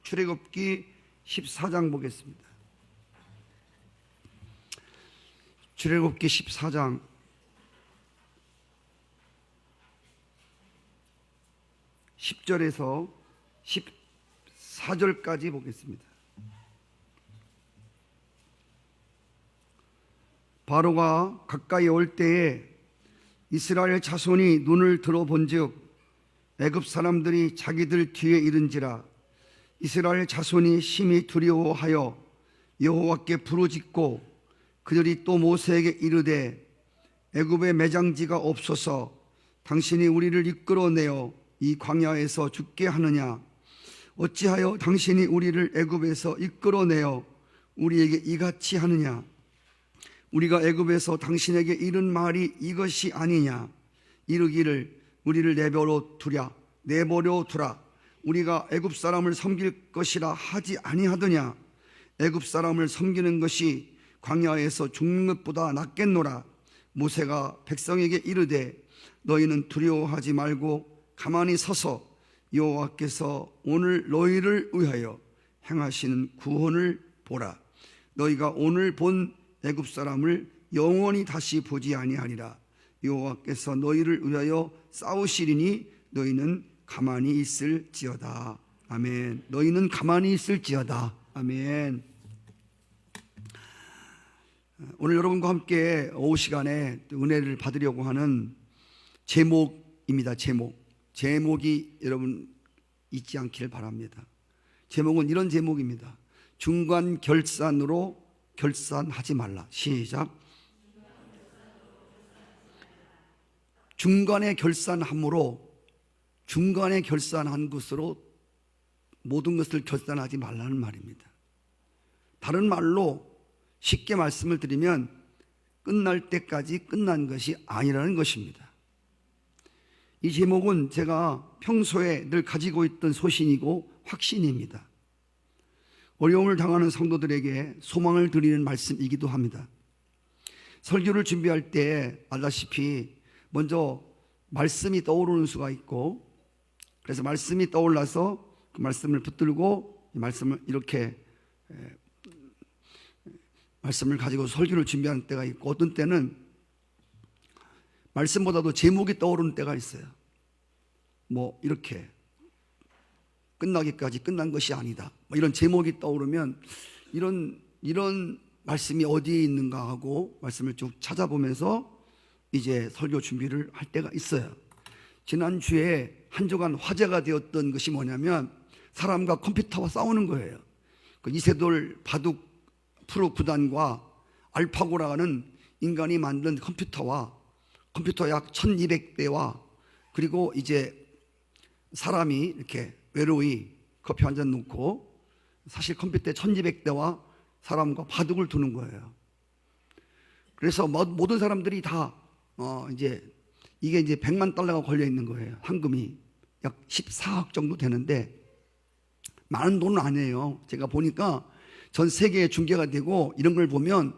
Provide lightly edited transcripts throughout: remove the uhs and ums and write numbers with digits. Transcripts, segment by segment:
출애굽기 14장 보겠습니다. 출애굽기 14장 10절에서 14절까지 보겠습니다. 바로가 가까이 올 때에 이스라엘 자손이 눈을 들어본즉 애굽 사람들이 자기들 뒤에 이른지라. 이스라엘 자손이 심히 두려워하여 여호와께 부르짖고 그들이 또 모세에게 이르되 애굽에 매장지가 없어서 당신이 우리를 이끌어내어 이 광야에서 죽게 하느냐. 어찌하여 당신이 우리를 애굽에서 이끌어내어 우리에게 이같이 하느냐. 우리가 애굽에서 당신에게 이른 말이 이것이 아니냐. 이르기를 우리를 내버려 두라. 우리가 애굽 사람을 섬길 것이라 하지 아니하더냐. 애굽 사람을 섬기는 것이 광야에서 죽는 것보다 낫겠노라. 모세가 백성에게 이르되 너희는 두려워하지 말고 가만히 서서 여호와께서 오늘 너희를 위하여 행하시는 구원을 보라. 너희가 오늘 본 애굽 사람을 영원히 다시 보지 아니하리라. 여호와께서 너희를 위하여 싸우시리니 너희는 가만히 있을지어다. 아멘. 너희는 가만히 있을지어다. 아멘. 오늘 여러분과 함께 오후 시간에 은혜를 받으려고 하는 제목입니다. 제목이 여러분 잊지 않기를 바랍니다. 제목은 이런 제목입니다. 중간 결산으로 결산하지 말라. 시작. 중간에 결산함으로, 중간에 결산한 것으로 모든 것을 결산하지 말라는 말입니다. 다른 말로 쉽게 말씀을 드리면 끝날 때까지 끝난 것이 아니라는 것입니다. 이 제목은 제가 평소에 늘 가지고 있던 소신이고 확신입니다. 어려움을 당하는 성도들에게 소망을 드리는 말씀이기도 합니다. 설교를 준비할 때 알다시피 먼저 말씀이 떠오르는 수가 있고, 그래서 말씀이 떠올라서 그 말씀을 붙들고 이 말씀을 이렇게 말씀을 가지고 설교를 준비하는 때가 있고, 어떤 때는 말씀보다도 제목이 떠오르는 때가 있어요. 뭐 이렇게 끝나기까지 끝난 것이 아니다, 뭐 이런 제목이 떠오르면 이런 말씀이 어디에 있는가 하고 말씀을 쭉 찾아보면서 이제 설교 준비를 할 때가 있어요. 지난주에 한 주간 화제가 되었던 것이 뭐냐면 사람과 컴퓨터와 싸우는 거예요. 그 이세돌 바둑 프로 구단과 알파고라는 인간이 만든 컴퓨터 약 1200대와 그리고 이제 사람이 이렇게 외로이 커피 한 잔 놓고 사실 컴퓨터에 1200대와 사람과 바둑을 두는 거예요. 그래서 모든 사람들이 다 이제 이게 이제 $1,000,000가 걸려 있는 거예요. 상금이 약 14억 정도 되는데 많은 돈은 아니에요. 제가 보니까 전 세계에 중계가 되고 이런 걸 보면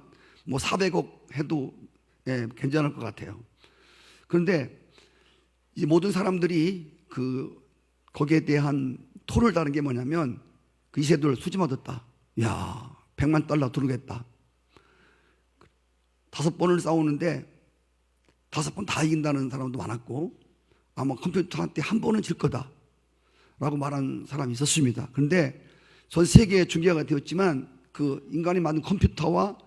뭐 400억 해도 괜찮을 것 같아요. 그런데 이 모든 사람들이 거기에 대한 토를 다는 게 뭐냐면 그 이세돌 수지 얻었다. 야, $1,000,000 두르겠다. 5번을 싸우는데 5번 다 이긴다는 사람도 많았고 아마 컴퓨터한테 한 번은 질 거다 라고 말한 사람이 있었습니다. 그런데 전 세계에 중계가 되었지만 그 인간이 만든 컴퓨터와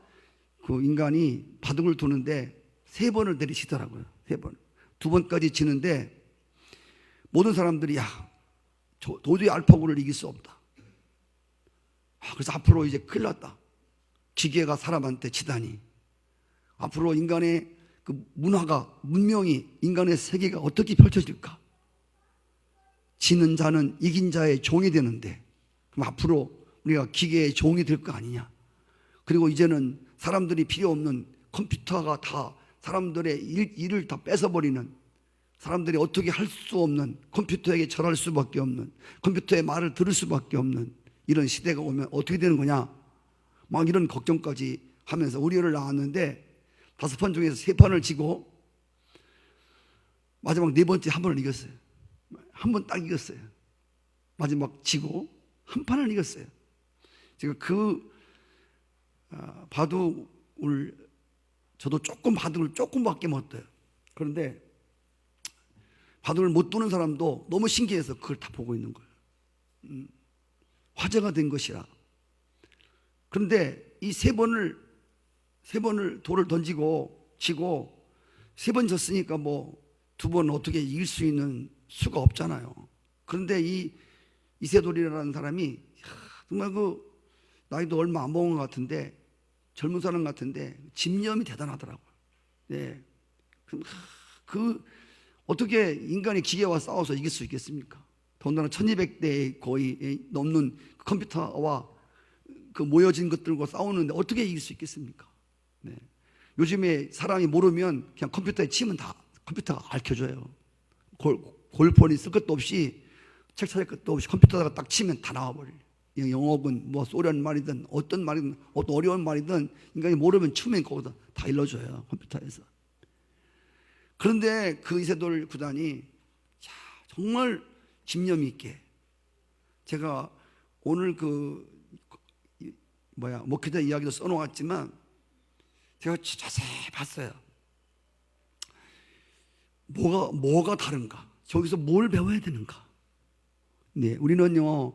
그 인간이 바둑을 두는데 3번을 내리치더라고요. 3번. 2번까지 지는데 모든 사람들이 도저히 알파고를 이길 수 없다. 그래서 앞으로 이제 큰일 났다. 기계가 사람한테 지다니. 앞으로 인간의 그 문명이, 인간의 세계가 어떻게 펼쳐질까? 지는 자는 이긴 자의 종이 되는데 그럼 앞으로 우리가 기계의 종이 될 거 아니냐. 그리고 이제는 사람들이 필요 없는 컴퓨터가 다 사람들의 일을 다 뺏어버리는, 사람들이 어떻게 할 수 없는, 컴퓨터에게 절할 수밖에 없는, 컴퓨터의 말을 들을 수밖에 없는 이런 시대가 오면 어떻게 되는 거냐, 막 이런 걱정까지 하면서 우려를 낳았는데 5판 중에서 3판을 지고 마지막 4번째 한 번을 이겼어요. 한 번 딱 이겼어요. 마지막 지고 한 판을 이겼어요. 제가 바둑을 저도 바둑을 조금밖에 못 둬요. 그런데 바둑을 못 두는 사람도 너무 신기해서 그걸 다 보고 있는 거예요. 화제가 된 것이라. 그런데 이 세 번을 돌을 던지고 지고 3번 졌으니까 뭐 2번 어떻게 이길 수 있는 수가 없잖아요. 그런데 이 이세돌이라는 사람이 정말 나이도 얼마 안 먹은 것 같은데, 젊은 사람 같은데 집념이 대단하더라고요. 네. 어떻게 인간이 기계와 싸워서 이길 수 있겠습니까? 더군다나 1200대 거의 넘는 컴퓨터와 모여진 것들과 싸우는데 어떻게 이길 수 있겠습니까? 네. 요즘에 사람이 모르면 그냥 컴퓨터에 치면 다 컴퓨터가 가르쳐줘요. 골폰이 쓸 것도 없이, 책 찾을 것도 없이 컴퓨터에다가 딱 치면 다 나와버려요. 영어든 뭐 소련 말이든 어떤 말이든 어떤 어려운 말이든 인간이 모르면 치면 거기다 다 일러줘요, 컴퓨터에서. 그런데 그 이세돌 구단이 정말 집념이 있게, 제가 오늘 목회자 이야기도 써놓았지만 제가 자세히 봤어요. 뭐가 다른가? 저기서 뭘 배워야 되는가? 네, 우리는요,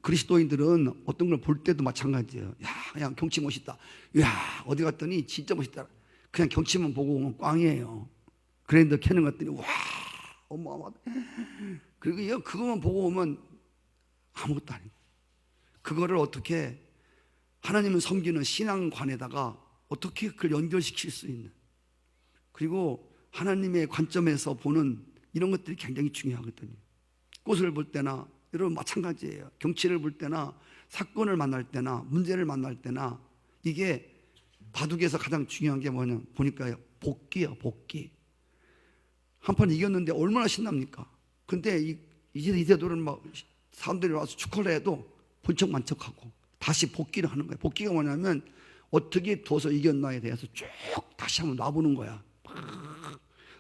그리스도인들은 어떤 걸 볼 때도 마찬가지예요. 야, 그냥 경치 멋있다. 야, 어디 갔더니 진짜 멋있다. 그냥 경치만 보고 오면 꽝이에요. 그랜더 켜는 것 같더니 와, 어마어마하다. 그리고 그것만 보고 오면 아무것도 아니고, 그거를 어떻게 하나님을 섬기는 신앙관에다가 어떻게 그걸 연결시킬 수 있는, 그리고 하나님의 관점에서 보는 이런 것들이 굉장히 중요하거든요. 꽃을 볼 때나 여러분 마찬가지예요. 경치를 볼 때나 사건을 만날 때나 문제를 만날 때나, 이게 바둑에서 가장 중요한 게 뭐냐 보니까 복기예요. 복기. 한 판 이겼는데 얼마나 신납니까? 근데 이세돌은 막 사람들이 와서 축하를 해도 본척만척하고 다시 복기를 하는 거예요. 복기가 뭐냐면 어떻게 둬서 이겼나에 대해서 쭉 다시 한번 놔보는 거야.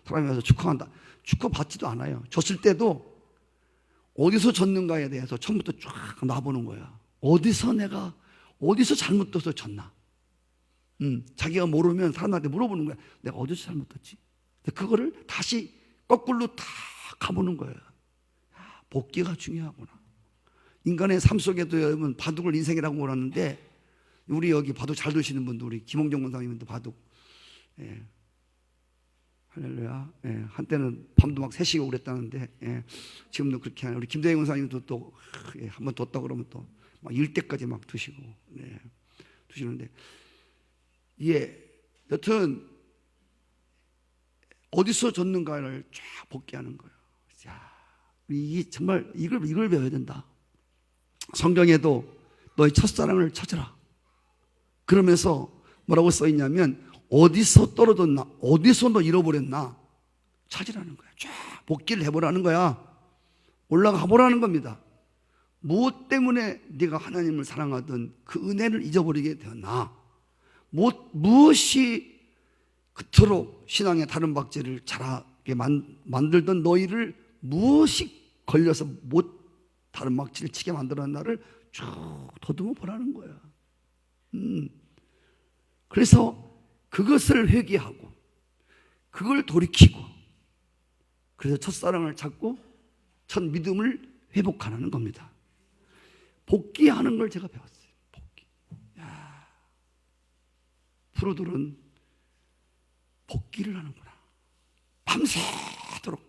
사람이 와서 축하한다. 축하받지도 않아요. 졌을 때도 어디서 졌는가에 대해서 처음부터 쫙 놔보는 거야. 어디서 잘못 둬서 졌나? 자기가 모르면 사람한테 물어보는 거야. 내가 어디서 잘못 뒀지? 그거를 다시 거꾸로 다 가보는 거예요. 복기가 중요하구나. 인간의 삶 속에도 여러분 바둑을 인생이라고 그러는데, 우리 여기 바둑 잘 두시는 분도 우리 김홍정 원장님도 바둑, 예. 할렐루야. 예. 한때는 밤도 막 3시고 그랬다는데, 지금도 그렇게 하는 우리 김대영 원사님도 또 한번 뒀다 그러면 또 막 일대까지 막 두시고, 두시는데, 여튼 어디서 졌는가를 쫙 복귀하는 거예요. 정말 이걸 배워야 된다. 성경에도 너의 첫사랑을 찾으라. 그러면서 뭐라고 써 있냐면, 어디서 떨어졌나, 어디서 너 잃어버렸나 찾으라는 거야. 쫙 복귀를 해보라는 거야. 올라가 보라는 겁니다. 무엇 때문에 네가 하나님을 사랑하던 그 은혜를 잊어버리게 되었나? 무엇이 그토록 신앙의 다른 박제를 잘하게 만들던 너희를 무엇이 걸려서 다른 박제를 치게 만들었나를 쭉 더듬어 보라는 거야. 그래서 그것을 회개하고 그걸 돌이키고, 그래서 첫사랑을 찾고 첫 믿음을 회복하는 겁니다. 복귀하는 걸 제가 배웠어요. 복귀. 프로들은 복귀를 하는구나. 밤새도록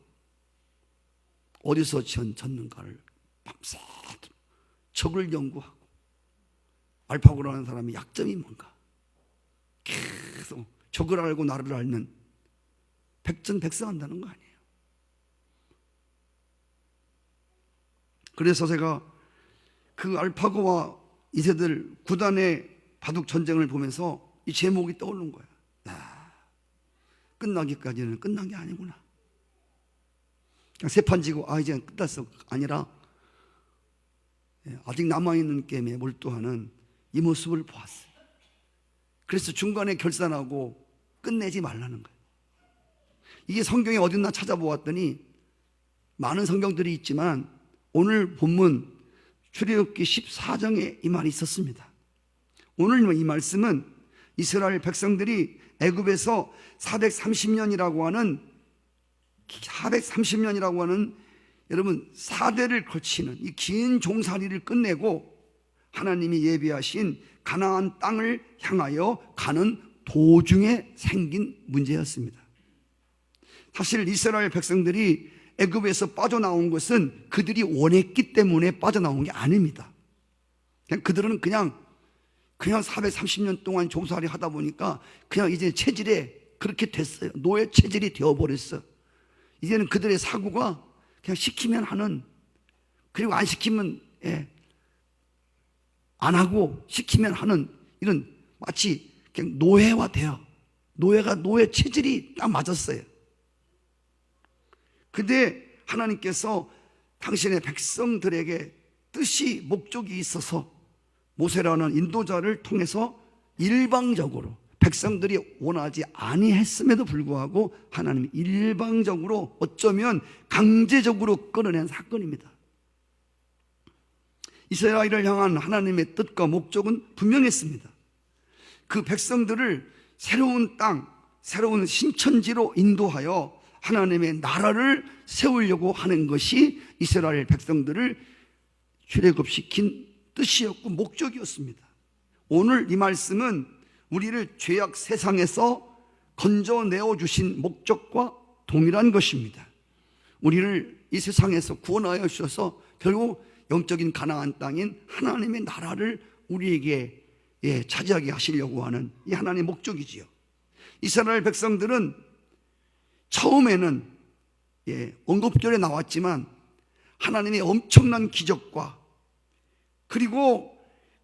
어디서 졌는가를 밤새도록 적을 연구하고, 알파고라는 사람의 약점이 뭔가 계속 적을 알고 나를 알면 백전백승한다는 거 아니에요. 그래서 제가 그 알파고와 이세돌 구단의 바둑 전쟁을 보면서 이 제목이 떠오른 거예요. 끝나기까지는 끝난 게 아니구나. 그냥 3판 지고 이제 끝났어 아니라, 아직 남아있는 게임에 몰두하는 이 모습을 보았어요. 그래서 중간에 결산하고 끝내지 말라는 거예요. 이게 성경에 어딨나 찾아보았더니 많은 성경들이 있지만 오늘 본문 출애굽기 14장에 이 말이 있었습니다. 오늘 이 말씀은 이스라엘 백성들이 애굽에서 430년이라고 하는 여러분 4대를 거치는 이 긴 종살이를 끝내고 하나님이 예비하신 가나안 땅을 향하여 가는 도중에 생긴 문제였습니다. 사실 이스라엘 백성들이 애굽에서 빠져나온 것은 그들이 원했기 때문에 빠져나온 게 아닙니다. 그들은 그냥 430년 동안 종살이 하다 보니까 그냥 이제 체질에 그렇게 됐어요. 노예 체질이 되어버렸어. 이제는 그들의 사고가 그냥 시키면 하는, 그리고 안 시키면 안 하고 시키면 하는, 이런 마치 그냥 노예화돼요. 노예 체질이 딱 맞았어요. 근데 하나님께서 당신의 백성들에게 뜻이, 목적이 있어서 모세라는 인도자를 통해서 일방적으로, 백성들이 원하지 아니했음에도 불구하고 하나님이 일방적으로, 어쩌면 강제적으로 끌어낸 사건입니다. 이스라엘을 향한 하나님의 뜻과 목적은 분명했습니다. 그 백성들을 새로운 땅, 새로운 신천지로 인도하여 하나님의 나라를 세우려고 하는 것이 이스라엘 백성들을 출애굽시킨 뜻이었고 목적이었습니다. 오늘 이 말씀은 우리를 죄악 세상에서 건져내어 주신 목적과 동일한 것입니다. 우리를 이 세상에서 구원하여 주셔서 결국 영적인 가나안 땅인 하나님의 나라를 우리에게 차지하게 하시려고 하는 이 하나님의 목적이지요. 이스라엘 백성들은 처음에는 언급절에 나왔지만 하나님의 엄청난 기적과 그리고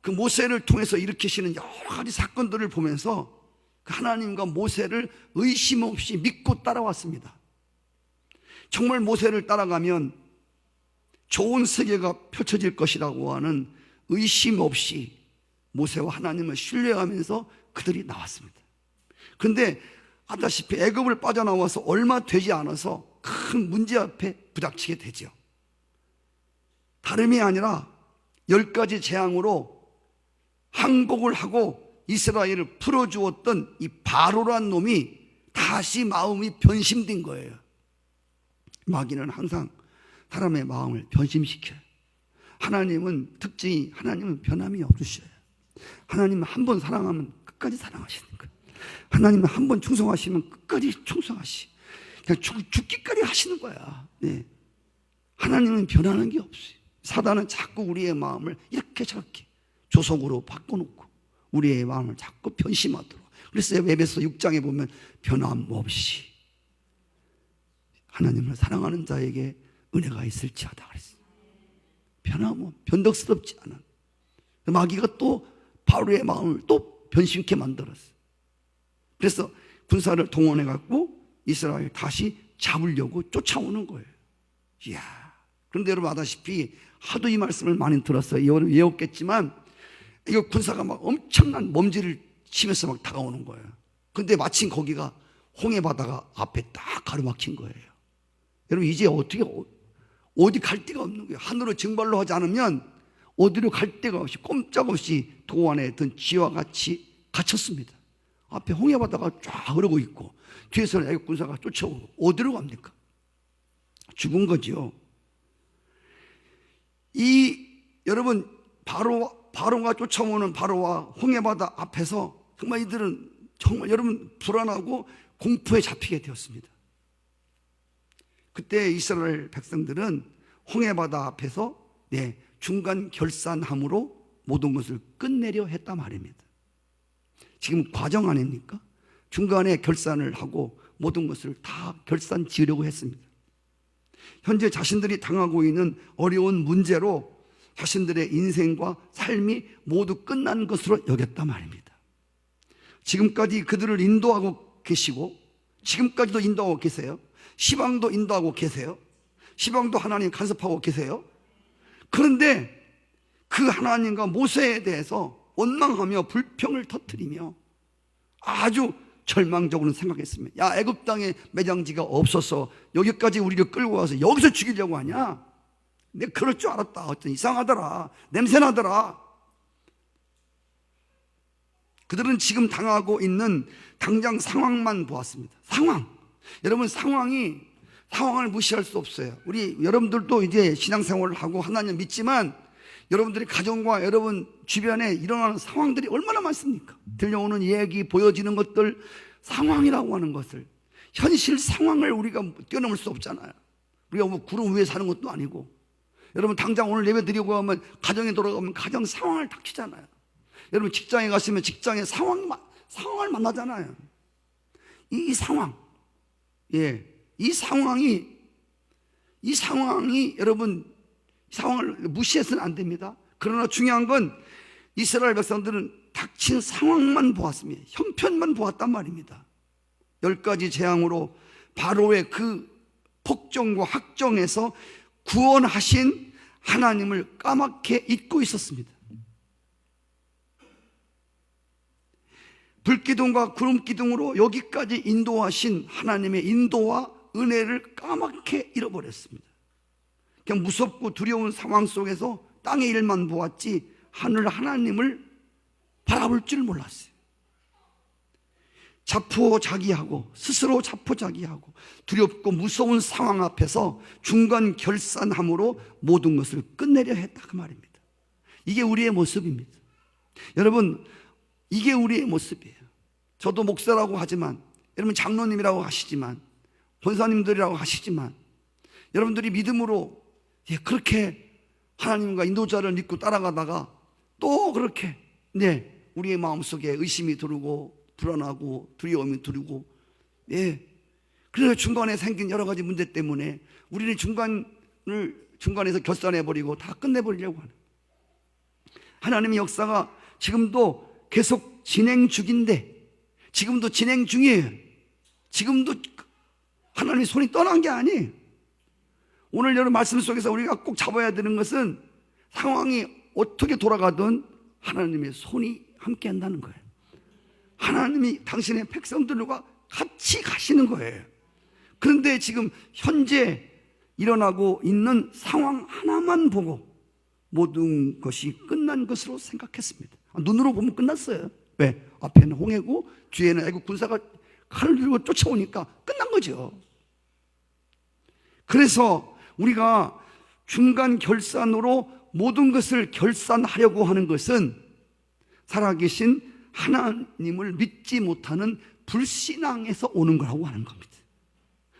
그 모세를 통해서 일으키시는 여러 가지 사건들을 보면서 그 하나님과 모세를 의심 없이 믿고 따라왔습니다. 정말 모세를 따라가면 좋은 세계가 펼쳐질 것이라고 하는 의심 없이 모세와 하나님을 신뢰하면서 그들이 나왔습니다. 그런데 아다시피 애굽을 빠져나와서 얼마 되지 않아서 큰 문제 앞에 부닥치게 되죠. 다름이 아니라 10가지 재앙으로 항복을 하고 이스라엘을 풀어주었던 이 바로란 놈이 다시 마음이 변심된 거예요. 마귀는 항상 사람의 마음을 변심시켜요. 하나님은 특징이, 하나님은 변함이 없으셔요. 하나님은 한 번 사랑하면 끝까지 사랑하시는 거예요. 하나님은 한 번 충성하시면 끝까지 충성하시. 그냥 죽기까지 하시는 거야. 하나님은 변하는 게 없어요. 사단은 자꾸 우리의 마음을 이렇게 저렇게 조속으로 바꿔놓고 우리의 마음을 자꾸 변심하도록. 그래서 에베소 6장에 보면 변함없이 하나님을 사랑하는 자에게 은혜가 있을지어다 그랬어요. 변함없, 변덕스럽지 않은. 마귀가 또 바로의 마음을 또 변심케 만들었어요. 그래서 군사를 동원해 갖고 이스라엘 다시 잡으려고 쫓아오는 거예요. 이야. 그런데 여러분 아다시피 하도 이 말씀을 많이 들었어요. 외웠겠지만 이거 군사가 막 엄청난 먼지를 치면서 막 다가오는 거예요. 근데 마침 거기가 홍해바다가 앞에 딱 가로막힌 거예요. 여러분 이제 어디 갈 데가 없는 거예요. 하늘로 증발로 하지 않으면 어디로 갈 데가 없이 꼼짝없이 도안에 든 쥐와 같이 갇혔습니다. 앞에 홍해바다가 쫙 흐르고 있고 뒤에서는 애국 군사가 쫓아오고 어디로 갑니까? 죽은 거죠. 여러분 바로가 쫓아오는 바로와 홍해바다 앞에서 정말 이들은 정말 여러분 불안하고 공포에 잡히게 되었습니다. 그때 이스라엘 백성들은 홍해바다 앞에서 중간 결산함으로 모든 것을 끝내려 했단 말입니다. 지금 과정 아닙니까? 중간에 결산을 하고 모든 것을 다 결산 지으려고 했습니다. 현재 자신들이 당하고 있는 어려운 문제로 자신들의 인생과 삶이 모두 끝난 것으로 여겼단 말입니다. 지금까지 그들을 인도하고 계시고 지금까지도 인도하고 계세요. 시방도 인도하고 계세요. 시방도 하나님 간섭하고 계세요. 그런데 그 하나님과 모세에 대해서 원망하며 불평을 터뜨리며 아주 절망적으로 생각했습니다. 야, 애굽 땅에 매장지가 없어서 여기까지 우리를 끌고 와서 여기서 죽이려고 하냐? 내가 그럴 줄 알았다. 어떤 이상하더라. 냄새나더라. 그들은 지금 당하고 있는 당장 상황만 보았습니다. 상황. 여러분, 상황을 무시할 수 없어요. 우리 여러분들도 이제 신앙생활을 하고 하나님 믿지만 여러분들이 가정과 여러분 주변에 일어나는 상황들이 얼마나 많습니까? 들려오는 얘기, 보여지는 것들, 상황이라고 하는 것을, 현실 상황을 우리가 뛰어넘을 수 없잖아요. 우리가 뭐 구름 위에 사는 것도 아니고. 여러분, 당장 오늘 예배 드리고 하면 가정에 돌아가면 가정 상황을 닥치잖아요. 여러분, 직장에 가시면 직장의 상황을 만나잖아요. 이 상황, 이 상황이 여러분, 상황을 무시해서는 안 됩니다. 그러나 중요한 건 이스라엘 백성들은 닥친 상황만 보았습니다. 형편만 보았단 말입니다. 10가지 재앙으로 바로의 그 폭정과 학정에서 구원하신 하나님을 까맣게 잊고 있었습니다. 불기둥과 구름기둥으로 여기까지 인도하신 하나님의 인도와 은혜를 까맣게 잃어버렸습니다. 그냥 무섭고 두려운 상황 속에서 땅의 일만 보았지 하늘 하나님을 바라볼 줄 몰랐어요. 자포자기하고 스스로 자포자기하고 두렵고 무서운 상황 앞에서 중간 결산함으로 모든 것을 끝내려 했다, 그 말입니다. 이게 우리의 모습입니다. 여러분, 이게 우리의 모습이에요. 저도 목사라고 하지만, 여러분 장로님이라고 하시지만, 권사님들이라고 하시지만, 여러분들이 믿음으로 그렇게 하나님과 인도자를 믿고 따라가다가 또 그렇게 우리의 마음속에 의심이 들고 불안하고 두려움이 들고, 그래서 중간에 생긴 여러 가지 문제 때문에 우리는 중간에서 결산해버리고 다 끝내버리려고 하는, 하나님의 역사가 지금도 계속 진행 중인데, 지금도 진행 중이에요. 지금도 하나님의 손이 떠난 게 아니에요. 오늘 여러분 말씀 속에서 우리가 꼭 잡아야 되는 것은 상황이 어떻게 돌아가든 하나님의 손이 함께 한다는 거예요. 하나님이 당신의 백성들과 같이 가시는 거예요. 그런데 지금 현재 일어나고 있는 상황 하나만 보고 모든 것이 끝난 것으로 생각했습니다. 눈으로 보면 끝났어요. 왜? 앞에는 홍해고 뒤에는 애국 군사가 칼을 들고 쫓아오니까 끝난 거죠. 그래서 우리가 중간 결산으로 모든 것을 결산하려고 하는 것은 살아계신 하나님을 믿지 못하는 불신앙에서 오는 거라고 하는 겁니다.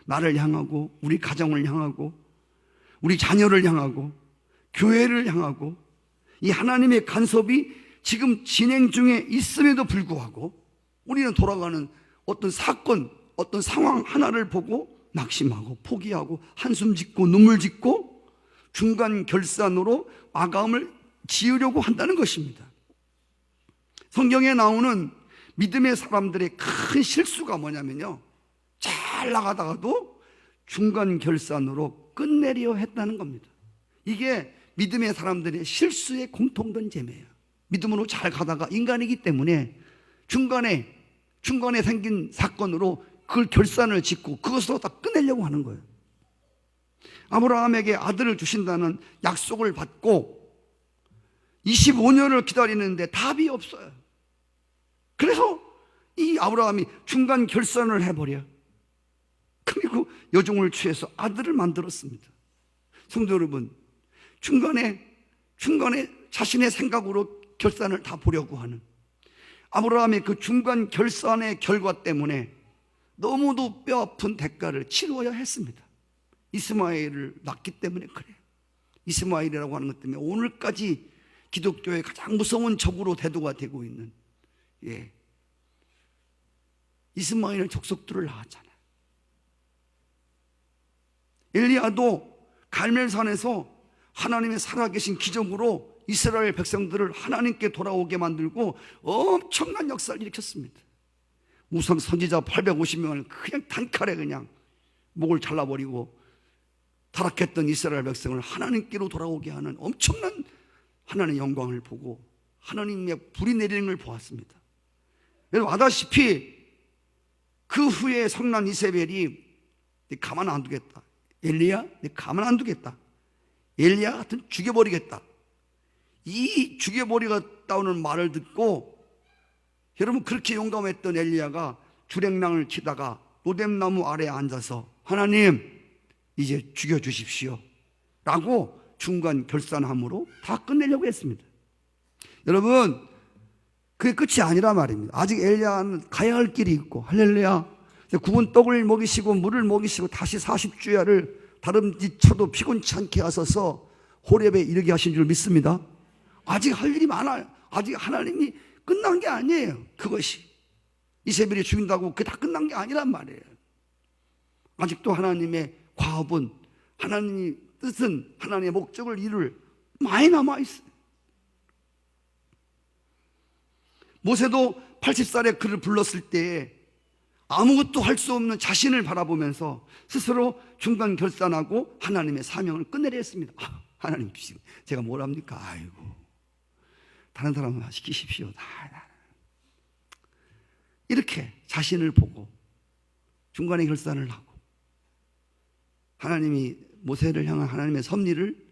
나를 향하고 우리 가정을 향하고 우리 자녀를 향하고 교회를 향하고 이 하나님의 간섭이 지금 진행 중에 있음에도 불구하고 우리는 돌아가는 어떤 사건, 어떤 상황 하나를 보고 낙심하고 포기하고 한숨 짓고 눈물 짓고 중간 결산으로 아감을 지으려고 한다는 것입니다. 성경에 나오는 믿음의 사람들의 큰 실수가 뭐냐면요, 잘 나가다가도 중간 결산으로 끝내려 했다는 겁니다. 이게 믿음의 사람들의 실수의 공통된 재미예요. 믿음으로 잘 가다가 인간이기 때문에 중간에 생긴 사건으로 그걸 결산을 짓고 그것으로 다 끝내려고 하는 거예요. 아브라함에게 아들을 주신다는 약속을 받고 25년을 기다리는데 답이 없어요. 그래서 이 아브라함이 중간 결산을 해버려. 그리고 여종을 취해서 아들을 만들었습니다. 성도 여러분, 중간에 자신의 생각으로 결산을 다 보려고 하는 아브라함의 그 중간 결산의 결과 때문에 너무도 뼈아픈 대가를 치루어야 했습니다. 이스마엘을 낳기 때문에 그래요. 이스마엘이라고 하는 것 때문에 오늘까지 기독교의 가장 무서운 적으로 대두가 되고 있는, 이스마엘 족속들을 낳았잖아요. 엘리야도 갈멜산에서 하나님의 살아계신 기적으로 이스라엘 백성들을 하나님께 돌아오게 만들고 엄청난 역사를 일으켰습니다. 우선 선지자 850명을 그냥 단칼에 그냥 목을 잘라버리고 타락했던 이스라엘 백성을 하나님께로 돌아오게 하는 엄청난 하나님의 영광을 보고 하나님의 불이 내리는 걸 보았습니다. 여러분 아다시피 그 후에 성난 이세벨이 네 가만 안 두겠다. 엘리야, 네 가만 안 두겠다. 엘리야 같은 죽여버리겠다. 이 죽여버리겠다는 말을 듣고 여러분 그렇게 용감했던 엘리야가 주랭랑을 치다가 로뎀나무 아래에 앉아서 하나님 이제 죽여주십시오 라고 중간 결산함으로 다 끝내려고 했습니다. 여러분 그게 끝이 아니라 말입니다. 아직 엘리야는 가야 할 길이 있고, 할렐루야, 구운 떡을 먹이시고 물을 먹이시고 다시 40주야를 다름쥐쳐도 피곤치 않게 하셔서 호렙에 이르게 하신 줄 믿습니다. 아직 할 일이 많아요. 아직 하나님이 끝난 게 아니에요. 그것이 이세벨이 죽인다고 그게 다 끝난 게 아니란 말이에요. 아직도 하나님의 과업은, 하나님의 뜻은, 하나님의 목적을 이룰 많이 남아있어요. 모세도 80살에 그를 불렀을 때 아무것도 할 수 없는 자신을 바라보면서 스스로 중간 결산하고 하나님의 사명을 끝내려 했습니다. 하나님, 제가 뭘 합니까? 아이고, 다른 사람은 시키십시오. 이렇게 자신을 보고 중간에 결산을 하고, 하나님이 모세를 향한 하나님의 섭리를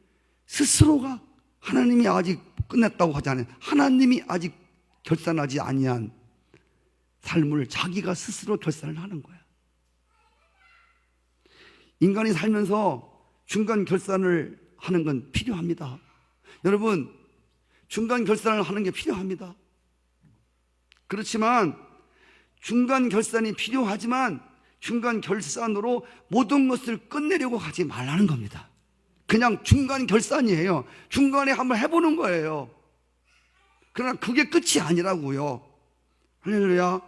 스스로가, 하나님이 아직 끝냈다고 하지 않아요. 하나님이 아직 결산하지 아니한 삶을 자기가 스스로 결산을 하는 거야. 인간이 살면서 중간 결산을 하는 건 필요합니다. 여러분, 중간 결산을 하는 게 필요합니다. 그렇지만 중간 결산이 필요하지만 중간 결산으로 모든 것을 끝내려고 하지 말라는 겁니다. 그냥 중간 결산이에요. 중간에 한번 해보는 거예요. 그러나 그게 끝이 아니라고요. 할렐루야.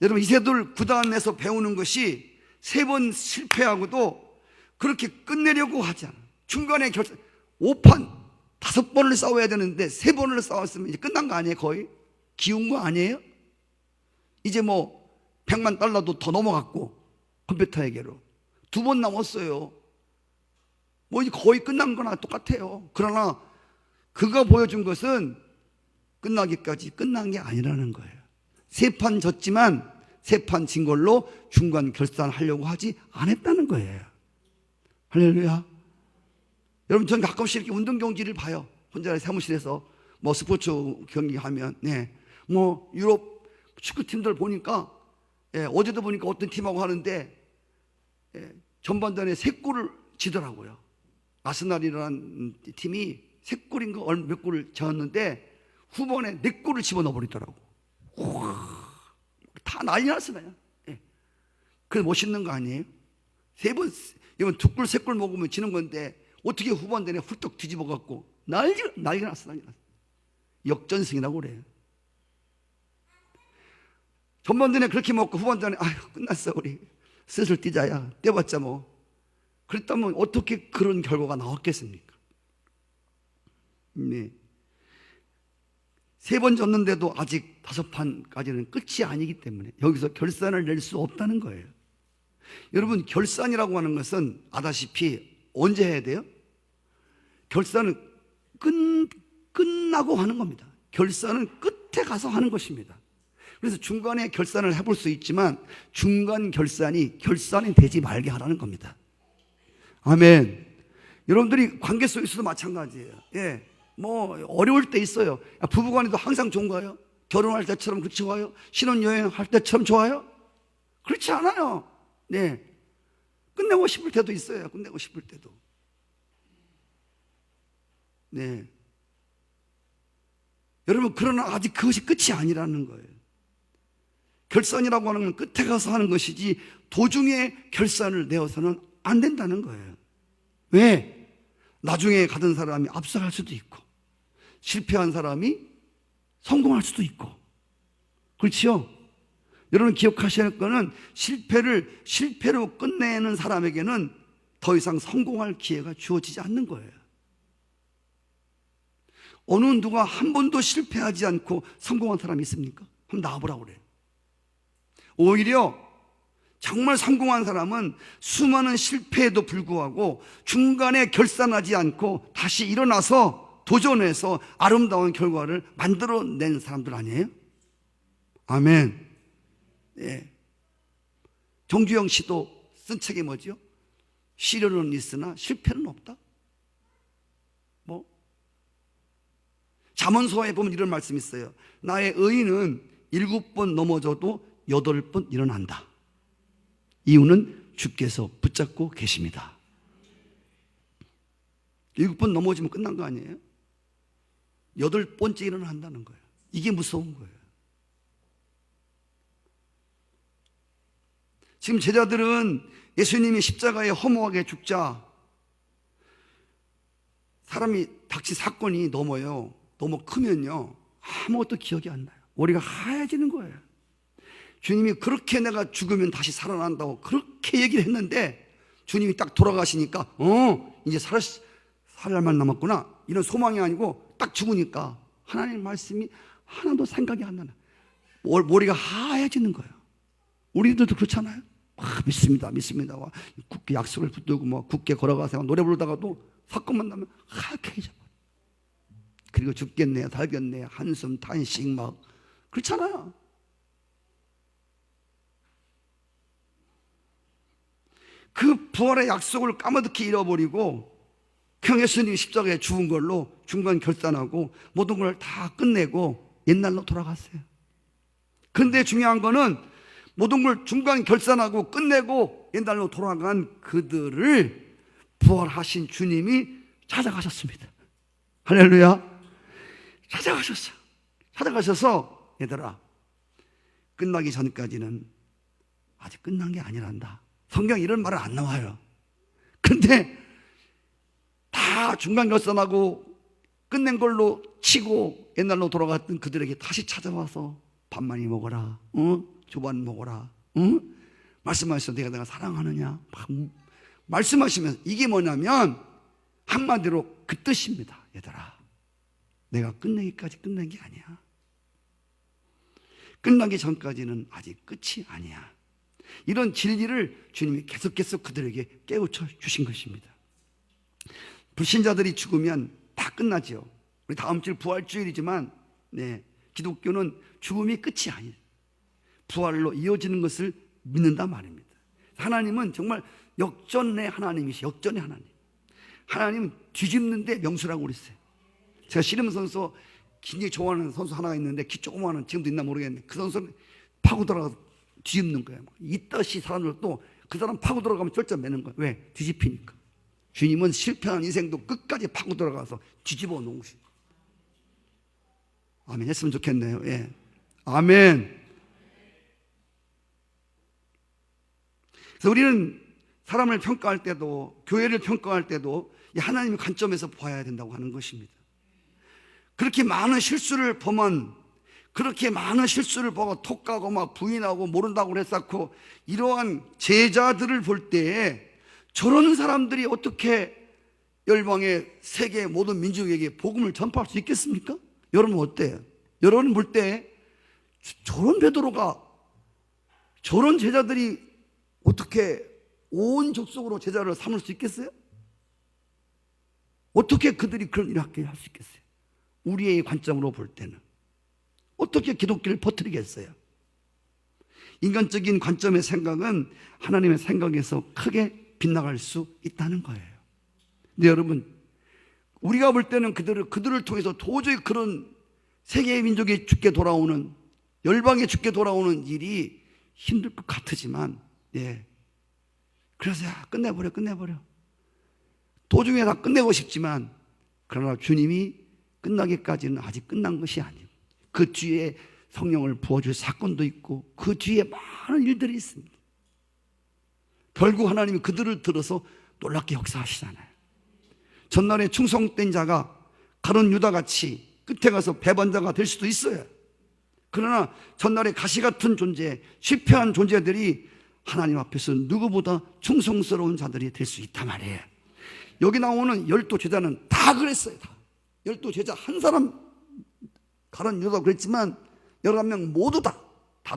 여러분, 이세돌 구단에서 배우는 것이 3번 실패하고도 그렇게 끝내려고 하지 않아요. 중간에 결산, 5판 5번을 싸워야 되는데 3번을 싸웠으면 이제 끝난 거 아니에요? 거의 기운 거 아니에요? 이제 뭐 $100만 더 넘어갔고 컴퓨터에게로 2번 남았어요. 뭐 이제 거의 끝난 거나 똑같아요. 그러나 그가 보여준 것은 끝나기까지 끝난 게 아니라는 거예요. 3판 졌지만 3판 진 걸로 중간 결산하려고 하지 않았다는 거예요. 할렐루야. 여러분, 전 가끔씩 이렇게 운동 경기를 봐요. 혼자 사무실에서 뭐 스포츠 경기 하면, 뭐 유럽 축구팀들 보니까, 어제도 보니까 어떤 팀하고 하는데, 전반전에 3골을 지더라고요. 아스날이라는 팀이 3골인가 몇 골을 지었는데 후반에 4골을 집어넣어 버리더라고. 다 난리 났어요. 그게 멋있는 거 아니에요? 3번, 이건 2골, 3골 먹으면 지는 건데 어떻게 후반전에 훌떡 뒤집어 갖고 난리 났어. 역전승이라고 그래요. 전반전에 그렇게 먹고 후반전에 아유 끝났어, 우리 슬슬 뛰자야, 뛰어봤자 뭐. 그랬다면 어떻게 그런 결과가 나왔겠습니까? 네. 3번 졌는데도 아직 5판까지는 끝이 아니기 때문에 여기서 결산을 낼 수 없다는 거예요. 여러분, 결산이라고 하는 것은 아다시피 언제 해야 돼요? 결산은 끝나고 하는 겁니다. 결산은 끝에 가서 하는 것입니다. 그래서 중간에 결산을 해볼 수 있지만 중간 결산이 되지 말게 하라는 겁니다. 아멘. 여러분들이 관계 속에서도 마찬가지예요. 뭐 어려울 때 있어요. 부부간에도 항상 좋은가요? 결혼할 때처럼 그렇지 좋아요? 신혼여행할 때처럼 좋아요? 그렇지 않아요. 끝내고 싶을 때도 있어요. 끝내고 싶을 때도. 여러분, 그러나 아직 그것이 끝이 아니라는 거예요. 결산이라고 하는 건 끝에 가서 하는 것이지 도중에 결산을 내어서는 안 된다는 거예요. 왜? 나중에 가던 사람이 앞서갈 수도 있고 실패한 사람이 성공할 수도 있고, 그렇지요? 여러분 기억하셔야 할 거는 실패로 끝내는 사람에게는 더 이상 성공할 기회가 주어지지 않는 거예요. 어느 누가 한 번도 실패하지 않고 성공한 사람이 있습니까? 한번 나와보라고 그래요. 오히려 정말 성공한 사람은 수많은 실패에도 불구하고 중간에 결산하지 않고 다시 일어나서 도전해서 아름다운 결과를 만들어낸 사람들 아니에요? 아멘. 정주영 씨도 쓴 책이 뭐죠? 시련은 있으나 실패는 없다. 잠언서에 보면 이런 말씀이 있어요. 나의 의인은 7번 넘어져도 8번 일어난다. 이유는 주께서 붙잡고 계십니다. 7번 넘어지면 끝난 거 아니에요? 8번째 일어난다는 거예요. 이게 무서운 거예요. 지금 제자들은 예수님이 십자가에 허무하게 죽자 사람이 닥친 사건이 너무 크면요 아무것도 기억이 안 나요. 머리가 하얘지는 거예요. 주님이 그렇게 내가 죽으면 다시 살아난다고 그렇게 얘기를 했는데 주님이 딱 돌아가시니까 이제 살 날만 남았구나 이런 소망이 아니고 딱 죽으니까 하나님 말씀이 하나도 생각이 안 나요. 머리가 하얘지는 거예요. 우리들도 그렇잖아요. 믿습니다. 와, 굳게 약속을 붙들고 굳게 걸어가세요. 노래 부르다가도 사건만 나면 하얗게 해져버려. 그리고 죽겠네, 살겠네, 한숨, 탄식 막 그렇잖아요. 그 부활의 약속을 까마득히 잃어버리고 그냥 예수님이 십자가에 죽은 걸로 중간 결산하고 모든 걸 다 끝내고 옛날로 돌아갔어요. 그런데 중요한 거는 모든 걸 중간 결산하고 끝내고 옛날로 돌아간 그들을 부활하신 주님이 찾아가셨습니다. 할렐루야. 찾아가셔서 얘들아 끝나기 전까지는 아직 끝난 게 아니란다. 성경에 이런 말은 안 나와요. 근데 다 중간 결산하고 끝낸 걸로 치고 옛날로 돌아갔던 그들에게 다시 찾아와서 밥 많이 먹어라, 조반 먹어라, 말씀하셔서 내가 사랑하느냐 말씀하시면서 이게 뭐냐면 한마디로 그 뜻입니다. 얘들아 내가 끝내기까지 끝낸 게 아니야. 끝나기 전까지는 아직 끝이 아니야. 이런 진리를 주님이 계속 그들에게 깨우쳐 주신 것입니다. 불신자들이 죽으면 다 끝나죠. 우리 다음 주 부활주일이지만 기독교는 죽음이 끝이 아니에요. 부활로 이어지는 것을 믿는단 말입니다. 하나님은 정말 역전의 하나님이시죠. 역전의 하나님. 하나님은 뒤집는데 명수라고 그랬어요. 제가 씨름 선수 굉장히 좋아하는 선수 하나가 있는데 키 조그마한 지금도 있나 모르겠는데 그 선수는 파고 들어가서 뒤집는 거예요. 이따시 사람들도 그 사람 파고 들어가면 절대 매는 거예요. 왜? 뒤집히니까. 주님은 실패한 인생도 끝까지 파고 들어가서 뒤집어 놓은 것입니다. 아멘 했으면 좋겠네요. 예. 아멘. 그래서 우리는 사람을 평가할 때도 교회를 평가할 때도 하나님의 관점에서 봐야 된다고 하는 것입니다. 그렇게 많은 실수를 범한 그렇게 많은 실수를 보고 톡하고 막 부인하고 모른다고 그랬었고 이러한 제자들을 볼 때에 저런 사람들이 어떻게 열방의 세계 모든 민족에게 복음을 전파할 수 있겠습니까? 여러분 어때요? 여러분 볼 때 저런 베드로가 저런 제자들이 어떻게 온 족속으로 제자를 삼을 수 있겠어요? 어떻게 그들이 그런 일을 하게 할 수 있겠어요? 우리의 관점으로 볼 때는 어떻게 기독교를 퍼뜨리겠어요? 인간적인 관점의 생각은 하나님의 생각에서 크게 빗나갈 수 있다는 거예요. 근데 여러분 우리가 볼 때는 그들을 통해서 도저히 그런 세계의 민족이 죽게 돌아오는 열방에 죽게 돌아오는 일이 힘들 것 같지만 그래서 끝내버려 도중에 다 끝내고 싶지만 그러나 주님이 끝나기까지는 아직 끝난 것이 아니에요. 그 뒤에 성령을 부어줄 사건도 있고 그 뒤에 많은 일들이 있습니다. 결국 하나님이 그들을 들어서 놀랍게 역사하시잖아요. 전날에 충성된 자가 가룟 유다같이 끝에 가서 배반자가 될 수도 있어요. 그러나 전날에 가시 같은 존재, 실패한 존재들이 하나님 앞에서 누구보다 충성스러운 자들이 될 수 있단 말이에요. 여기 나오는 12 제자는 다 그랬어요. 다. 12 제자 한 사람 가룟 유다도 그랬지만 11명 모두 다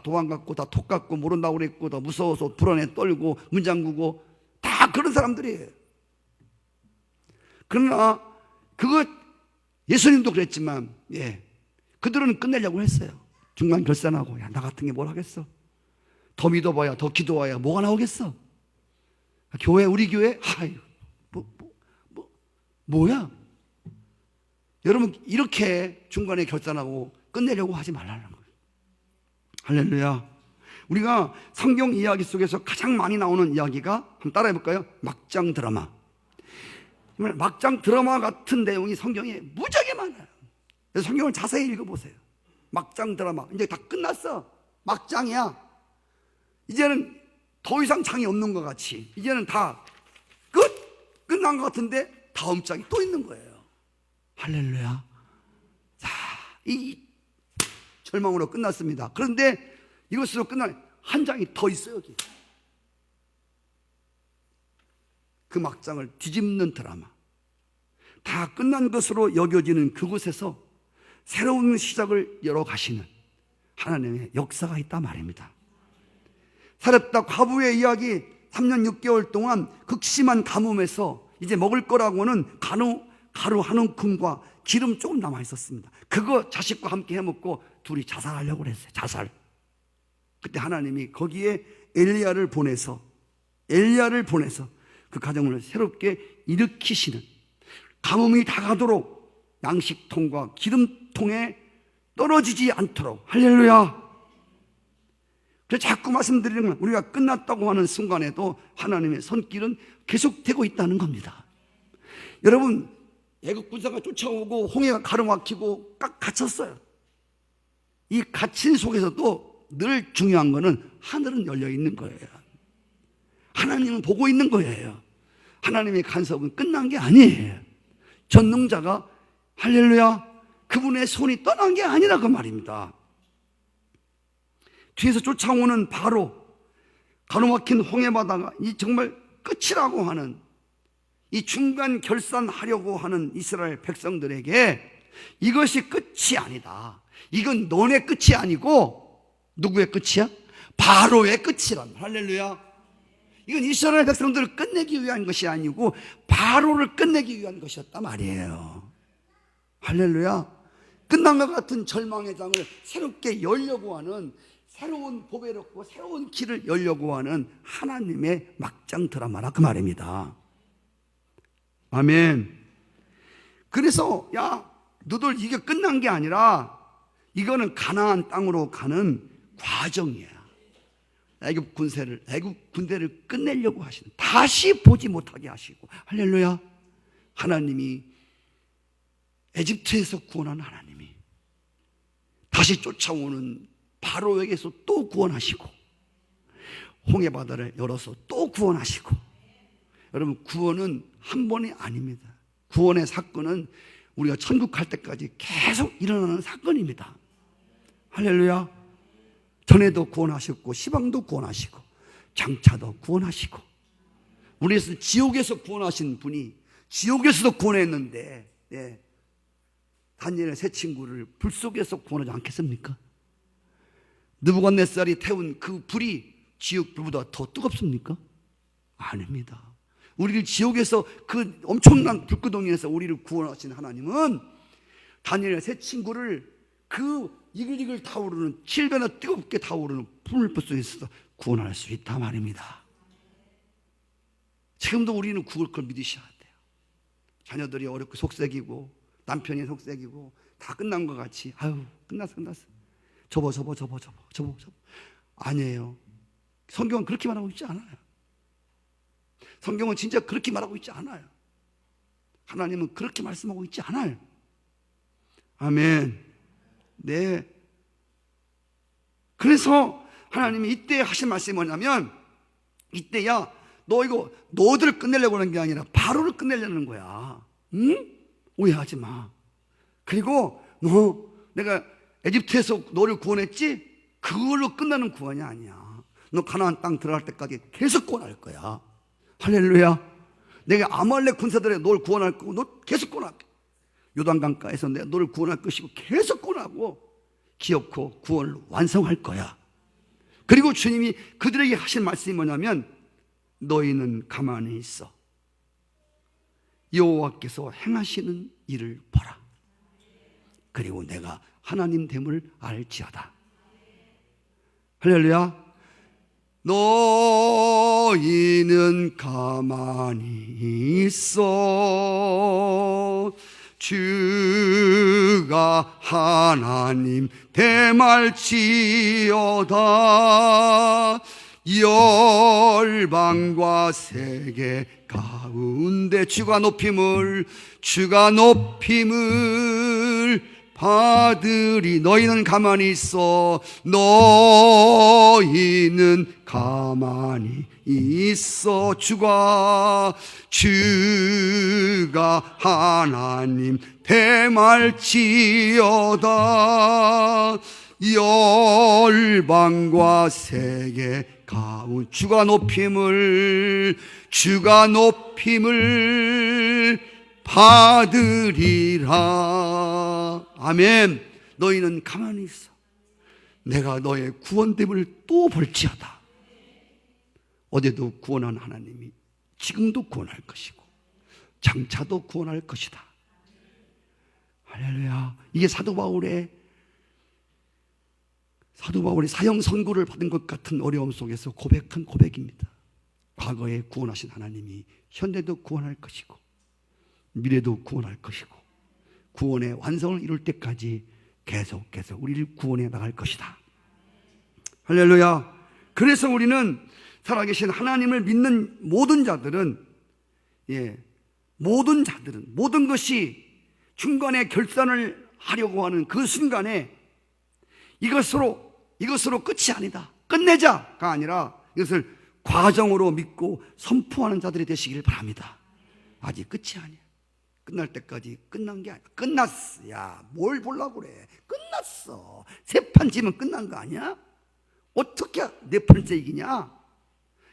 도망갔고 다 톡 갔고 모른다고 그랬고 다 무서워서 불안에 떨고 문 잠그고 다 그런 사람들이에요. 그러나 그거 예수님도 그랬지만 그들은 끝내려고 했어요. 중간 결산하고 나 같은 게 뭘 하겠어. 더 믿어봐야 더 기도해야 뭐가 나오겠어. 교회 우리 교회 뭐야. 여러분 이렇게 중간에 결단하고 끝내려고 하지 말라는 거예요. 할렐루야. 우리가 성경 이야기 속에서 가장 많이 나오는 이야기가 한번 따라해 볼까요? 막장 드라마. 막장 드라마 같은 내용이 성경에 무지하게 많아요. 그래서 성경을 자세히 읽어보세요. 막장 드라마. 이제 다 끝났어. 막장이야. 이제는 더 이상 장이 없는 것 같이, 이제는 다 끝난 것 같은데 다음 장이 또 있는 거예요. 할렐루야. 자, 이 절망으로 끝났습니다. 그런데 이것으로 끝난 한 장이 더 있어요. 여기 그 막장을 뒤집는 드라마. 다 끝난 것으로 여겨지는 그곳에서 새로운 시작을 열어가시는 하나님의 역사가 있단 말입니다. 사렙다 과부의 이야기, 3년 6개월 동안 극심한 가뭄에서 이제 먹을 거라고는 가루 한 움큼과 기름 조금 남아 있었습니다. 그거 자식과 함께 해먹고 둘이 자살하려고 그랬어요. 자살. 그때 하나님이 거기에 엘리야를 보내서 그 가정을 새롭게 일으키시는, 가뭄이 다가도록 양식통과 기름통에 떨어지지 않도록. 할렐루야. 그래서 자꾸 말씀드리는 건 우리가 끝났다고 하는 순간에도 하나님의 손길은 계속되고 있다는 겁니다. 여러분, 애국 군사가 쫓아오고 홍해가 가로막히고 꽉 갇혔어요. 이 갇힌 속에서도 늘 중요한 거는 하늘은 열려 있는 거예요. 하나님은 보고 있는 거예요. 하나님의 간섭은 끝난 게 아니에요. 전능자가, 할렐루야, 그분의 손이 떠난 게 아니라 그 말입니다. 뒤에서 쫓아오는 바로 가로막힌 홍해바다가 이 정말 끝이라고 하는, 이 중간 결산하려고 하는 이스라엘 백성들에게 이것이 끝이 아니다. 이건 너네 끝이 아니고 누구의 끝이야? 바로의 끝이란. 할렐루야. 이건 이스라엘 백성들을 끝내기 위한 것이 아니고 바로를 끝내기 위한 것이었단 말이에요. 할렐루야. 끝난 것 같은 절망의 장을 새롭게 열려고 하는, 새로운 보배롭고 새로운 길을 열려고 하는 하나님의 막장 드라마라 그 말입니다. 아멘. 그래서 야, 너들 이게 끝난 게 아니라 이거는 가나안 땅으로 가는 과정이야. 애굽 군대를 끝내려고 하시는, 다시 보지 못하게 하시고. 할렐루야. 하나님이 에집트에서 구원한 하나님이 다시 쫓아오는 바로에게서 또 구원하시고, 홍해바다를 열어서 또 구원하시고. 여러분, 구원은 한 번이 아닙니다. 구원의 사건은 우리가 천국 갈 때까지 계속 일어나는 사건입니다. 할렐루야. 전에도 구원하셨고 시방도 구원하시고 장차도 구원하시고, 우리에서 지옥에서 구원하신 분이 지옥에서도 구원했는데, 다니엘의 세 친구를 불 속에서 구원하지 않겠습니까? 느부갓네살이 태운 그 불이 지옥 불보다 더 뜨겁습니까? 아닙니다. 우리를 지옥에서, 그 엄청난 불구덩이에서 우리를 구원하신 하나님은 다니엘의 세 친구를 그 이글이글 타오르는, 7배나 뜨겁게 타오르는 불불 속에서 구원할 수 있다 말입니다. 지금도 우리는 그걸 믿으셔야 돼요. 자녀들이 어렵고 속색이고 남편이 속색이고 다 끝난 것 같이, 아유 끝났어 접어. 아니에요. 성경은 그렇게 말하고 있지 않아요. 성경은 진짜 그렇게 말하고 있지 않아요. 하나님은 그렇게 말씀하고 있지 않아요. 아멘. 네. 그래서 하나님이 이때 하신 말씀이 뭐냐면, 이때야 너 이거 너들을 끝내려고 하는 게 아니라 바로를 끝내려는 거야. 응? 오해하지 마. 그리고 내가 에집트에서 너를 구원했지? 그걸로 끝나는 구원이 아니야. 너 가나안 땅 들어갈 때까지 계속 구원할 거야. 할렐루야. 내가 아말렉 군사들에 너를 구원할 거고, 너 계속 구원할게. 요단강가에서 내가 너를 구원할 것이고 계속 구원하고 기어코 구원을 완성할 거야. 그리고 주님이 그들에게 하신 말씀이 뭐냐면, 너희는 가만히 있어. 여호와께서 행하시는 일을 보라. 그리고 내가 하나님 됨을 알지어다. 할렐루야. 너희는 가만히 있어. 주가 하나님 대말지어다. 열방과 세계 가운데 주가 높임을 받으리. 너희는 가만히 있어. 너희는 가만히 있어. 주가 하나님 대말지어다. 열방과 세계 가운데 주가 높임을 받으리라. 아멘. 너희는 가만히 있어. 내가 너의 구원됨을 또 볼지어다. 어제도 구원한 하나님이 지금도 구원할 것이고 장차도 구원할 것이다. 할렐루야. 이게 사도 바울의 사형 선고를 받은 것 같은 어려움 속에서 고백한 고백입니다. 과거에 구원하신 하나님이 현대도 구원할 것이고 미래도 구원할 것이고 구원의 완성을 이룰 때까지 계속해서 우리를 구원해 나갈 것이다. 할렐루야. 그래서 우리는 살아계신 하나님을 믿는 모든 자들은 모든 것이 중간에 결산을 하려고 하는 그 순간에 이것으로 끝이 아니다, 끝내자가 아니라 이것을 과정으로 믿고 선포하는 자들이 되시길 바랍니다. 아직 끝이 아니야. 끝날 때까지 끝난 게 아니야. 끝났어. 야, 뭘 보려고 그래. 끝났어. 세 판 지면 끝난 거 아니야? 어떻게 네 판째 이기냐?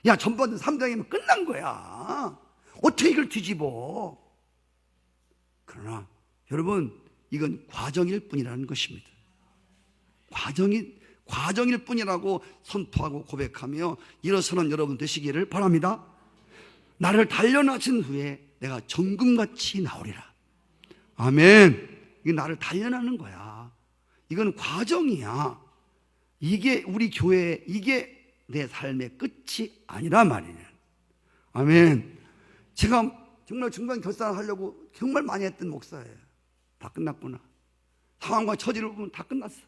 야, 전반전 3등이면 끝난 거야. 어떻게 이걸 뒤집어? 그러나 여러분, 이건 과정일 뿐이라는 것입니다. 과정일 뿐이라고 선포하고 고백하며 일어서는 여러분 되시기를 바랍니다. 나를 단련하신 후에 내가 정금같이 나오리라. 아멘. 이게 나를 단련하는 거야. 이건 과정이야. 이게 우리 교회, 이게 내 삶의 끝이 아니라 말이에요. 아멘. 제가 정말 중간 결산하려고 정말 많이 했던 목사예요. 다 끝났구나. 상황과 처지를 보면 다 끝났어.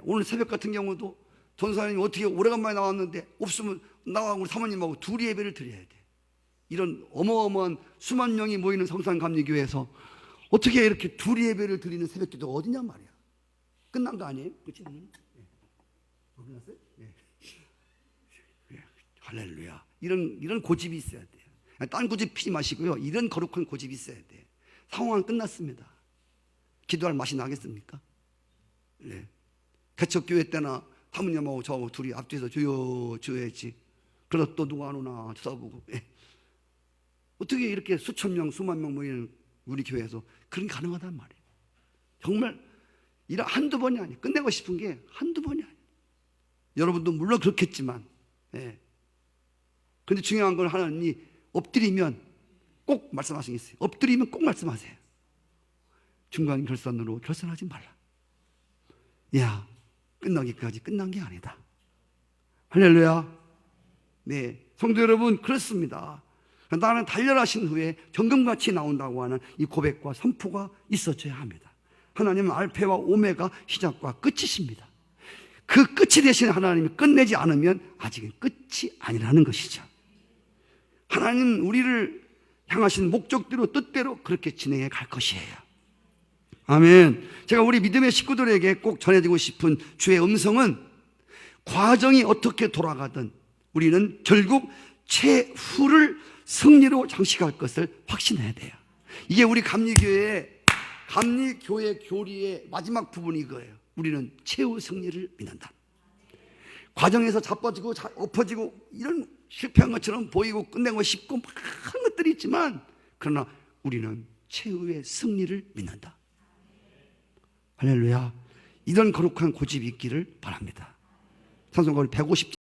오늘 새벽 같은 경우도 전사님이 어떻게 오래간만에 나왔는데 없으면 나하고 우리 사모님하고 둘이 예배를 드려야 돼. 이런 어마어마한 수만 명이 모이는 성산감리교회에서 어떻게 이렇게 둘이 예배를 드리는 새벽기도가 어디냐 말이야. 끝난 거 아니에요? 그렇지? 끝났어요? 할렐루야. 이런 고집이 있어야 돼요. 딴 고집 피지 마시고요. 이런 거룩한 고집이 있어야 돼요. 상황은 끝났습니다. 기도할 맛이 나겠습니까? 네. 개척교회 때나 사모님하고 저하고 둘이 앞뒤에서 주여 했지. 그러다 또 누가 안 오나 쳐다보고. 어떻게 이렇게 수천 명, 수만 명 모이는 우리 교회에서 그런 게 가능하단 말이에요. 정말 한두 번이 아니에요. 끝내고 싶은 게 한두 번이 아니에요. 여러분도 물론 그렇겠지만, 그런데 중요한 건 하나님이 엎드리면 꼭 말씀하신 게 있어요. 엎드리면 꼭 말씀하세요. 중간 결산으로 결산하지 말라. 야, 끝나기까지 끝난 게 아니다. 할렐루야. 네, 성도 여러분, 그렇습니다. 나는 단련하신 후에 정금같이 나온다고 하는 이 고백과 선포가 있어져야 합니다. 하나님은 알파와 오메가, 시작과 끝이십니다. 그 끝이 되신 하나님이 끝내지 않으면 아직은 끝이 아니라는 것이죠. 하나님은 우리를 향하신 목적대로 뜻대로 그렇게 진행해 갈 것이에요. 아멘. 제가 우리 믿음의 식구들에게 꼭 전해드리고 싶은 주의 음성은, 과정이 어떻게 돌아가든 우리는 결국 최후를 승리로 장식할 것을 확신해야 돼요. 이게 우리 감리교회 교리의 마지막 부분이 이거예요. 우리는 최후 승리를 믿는다. 과정에서 자빠지고 엎어지고 이런 실패한 것처럼 보이고 끝내고 싶고 많은 것들이 있지만, 그러나 우리는 최후의 승리를 믿는다. 할렐루야. 이런 거룩한 고집이 있기를 바랍니다. 찬송가 150장